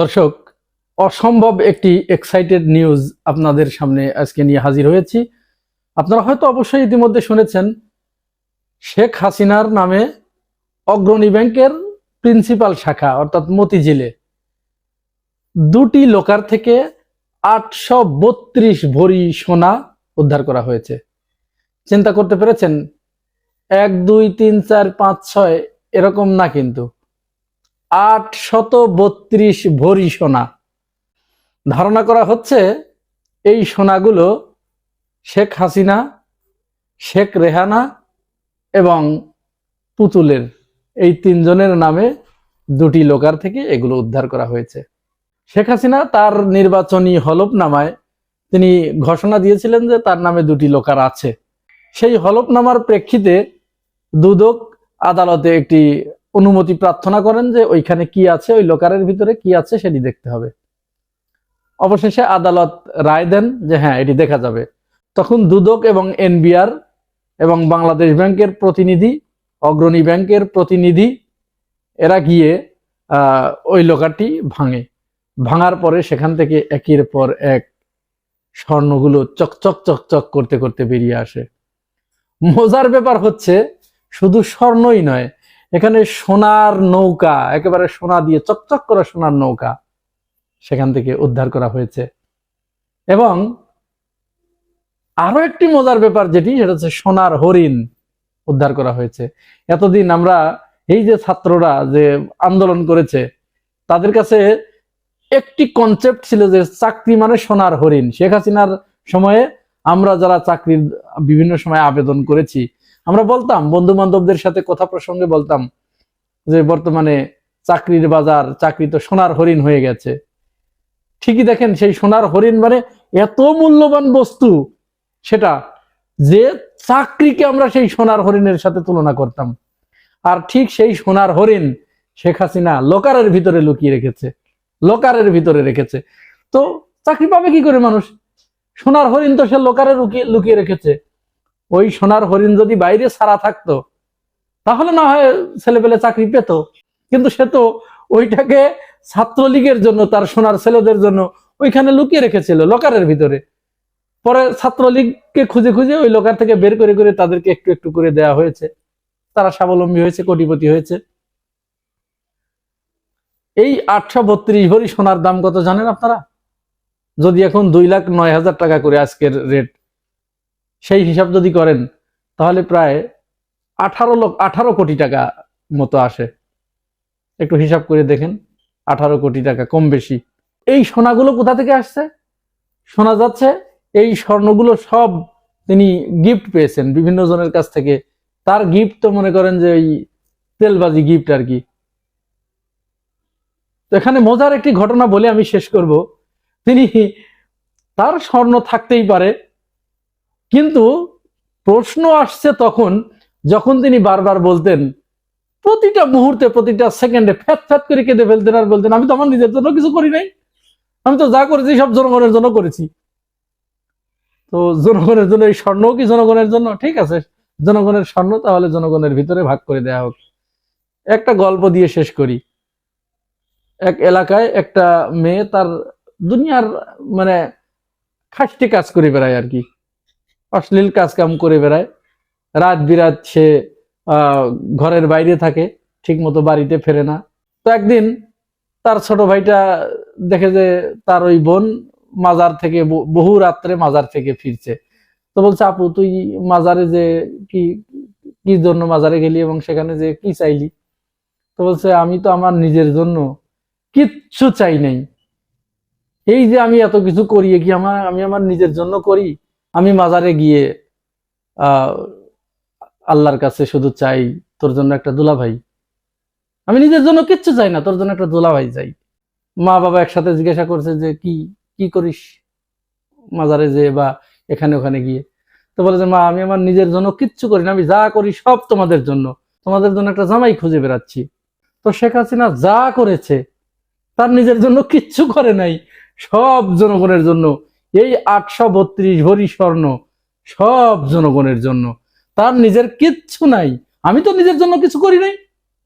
দর্শক, অসম্ভব একটি এক্সাইটেড নিউজ আপনাদের সামনে আজকে নিয়ে হাজির হয়েছি। আপনারা হয়তো অবশ্যই ইতিমধ্যে শুনেছেন, শেখ হাসিনার নামে অগ্রণী ব্যাংকের প্রিন্সিপাল শাখা অর্থাৎ মতিঝিলে দুটি লোকার থেকে 832 ভরি সোনা উদ্ধার করা হয়েছে। চিন্তা করতে পেরেছেন? 1 2 3 4 5 6 এরকম না, কিন্তু 832 ভরি সোনা। ধারণা করা হচ্ছে এই সোনাগুলো শেখ হাসিনা, শেখ রেহানা এবং পুতুলের এই তিনজনের নামে দুটি লোকার থেকে এগুলো উদ্ধার করা হয়েছে। শেখ হাসিনা তার নির্বাচনী হলফনামায় তিনি ঘোষণা দিয়েছিলেন যে তার নামে দুটি লোকার আছে। সেই হলফনামার প্রেক্ষিতে দুদক আদালতে একটি অনুমতি প্রার্থনা করেন যে ওইখানে কি আছে, ওই লোকারের ভিতরে কি আছে সেটি দেখতে হবে। অবশেষে আদালত রায় দেন যে হ্যাঁ, এটি দেখা যাবে। তখন দুদক এবং এনবিআর এবং বাংলাদেশ ব্যাংকের প্রতিনিধি, অগ্রণী ব্যাংকের প্রতিনিধি এরা গিয়ে ওই লোকারটি ভাঙে। ভাঙার পরে সেখান থেকে একের পর এক স্বর্ণগুলো চকচক চকচক করতে করতে বেরিয়ে আসে। মজার ব্যাপার হচ্ছে, শুধু স্বর্ণই নয়, এখানে সোনার নৌকা, একেবারে সোনা দিয়ে চকচক করা সোনার নৌকা সেখান থেকে উদ্ধার করা হয়েছে। এবং আরো একটি মজার ব্যাপার যেটি, সেটা হচ্ছে সোনার হরিণ উদ্ধার করা হয়েছে। এতদিন আমরা এই যে ছাত্ররা যে আন্দোলন করেছে, তাদের কাছে একটি কনসেপ্ট ছিল যে চাকরি মানে সোনার হরিণ। শেখ হাসিনার সময়ে আমরা যারা চাকরির বিভিন্ন সময় আবেদন করেছি, আমরা বলতাম, বন্ধু বান্ধবদের সাথে কথা প্রসঙ্গে বলতাম যে বর্তমানে চাকরির বাজার, চাকরি তো সোনার হরিণ হয়ে গেছে। ঠিকই দেখেন, সেই সোনার হরিণ মানে এত মূল্যবান বস্তু সেটা, যে চাকরিকে আমরা সেই সোনার হরিণের সাথে তুলনা করতাম। আর ঠিক সেই সোনার হরিণ শেখ হাসিনা লোকারের ভিতরে লুকিয়ে রেখেছে, লোকারের ভিতরে রেখেছে। তো চাকরি পাবে কি করে মানুষ? সোনার হরিণ তো সে লোকারে লুকিয়ে রেখেছে। ওই সোনার হরিণ যদি বাইরে ছাড়া থাকতো তাহলে না হয় ছেলেপেলে চাকরি পেত, কিন্তু সে তো ওইটাকে ছাত্রলীগের জন্য, তার সোনার ছেলেদের জন্য ওইখানে লুকিয়ে রেখেছিল লোকারের ভিতরে। পরে ছাত্রলীগকে খুঁজে খুঁজে ওই লোকার থেকে বের করে করে তাদেরকে একটু একটু করে দেয়া হয়েছে, তারা স্বাবলম্বী হয়েছে, কোটিপতি হয়েছে। এই 832 ভরি সোনার দাম কত জানেন আপনারা? যদি এখন 2,09,000 টাকা করে আজকের রেট, সেই হিসাব যদি করেন তাহলে প্রায় 18 কোটি টাকা মতো আসে। একটু হিসাব করে দেখেন, 18 কোটি টাকা কম বেশি। এই সোনাগুলো কোথা থেকে আসছে? শোনা যাচ্ছে এই স্বর্ণগুলো সব তিনি গিফট পেয়েছেন বিভিন্ন জনের কাছ থেকে। তার গিফট তো মনে করেন যে ওই তেলবাজি গিফট আর কি। তো এখানে মজার একটি ঘটনা বলে আমি শেষ করব। তিনি, তার স্বর্ণ থাকতেই পারে, কিন্তু প্রশ্ন আসছে তখন যখন তিনি বারবার বলতেন, প্রতিটা মুহূর্তে প্রতিটা সেকেন্ডে ফ্যাত ফ্যাত করে কেঁদে ফেলতেন আর বলতেন, আমি তো আমার নিজের জন্য কিছু করি নাই, আমি তো যা করেছি সব জনগণের জন্য করেছি। তো জনগণের জন্য, এই স্বর্ণও কি জনগণের জন্য? ঠিক আছে, জনগণের স্বর্ণ, তাহলে জনগণের ভিতরে ভাগ করে দেয়া হোক। একটা গল্প দিয়ে শেষ করি। এক এলাকায় একটা মেয়ে তার দুনিয়ার মানে খাসটি কাজ করে বেড়ায় আর কি, অশ্লীল কাজ কাম করে বেড়ায়। রাত বিরাত সে ঘরের বাইরে থাকে, ঠিক মতো বাড়িতে ফেরে না। তো একদিন তার ছোট ভাইটা দেখে যে তার ওই বোন মাজার থেকে, বহু রাত্রে মাজার থেকে ফিরছে। তো বলছে, আপু তুই মাজারে যে কি কি জন্য মাজারে গেলি এবং সেখানে যে কি চাইলি? তো বলছে, আমি তো আমার নিজের জন্য কিচ্ছু চাই নাই। এই যে আমি এত কিছু করি, কি আমি আমার নিজের জন্য করি? আমি মাজারে গিয়ে আল্লাহর কাছে শুধু চাই তোর জন্য একটা দুলাভাই। আমি নিজের জন্য কিচ্ছু চাই না, তোর জন্য একটা দুলাভাই চাই। মা বাবা একসাথে জিজ্ঞাসা করছে যে কি কি করিস মাজারে যে বা এখানে ওখানে গিয়ে? তো বলে যে, মা আমি আমার নিজের জন্য কিচ্ছু করি না, আমি যা করি সব তোমাদের জন্য, তোমাদের জন্য একটা জামাই খুঁজে বেড়াচ্ছি। তো শেখ হাসিনা যা করেছে তার নিজের জন্য কিচ্ছু করে নাই, সব জনগণের জন্য। এই 832 ভরি স্বর্ণ সব জনগণের জন্য, তার নিজের কিচ্ছু নাই। আমি তো নিজের জন্য কিছু করি নাই।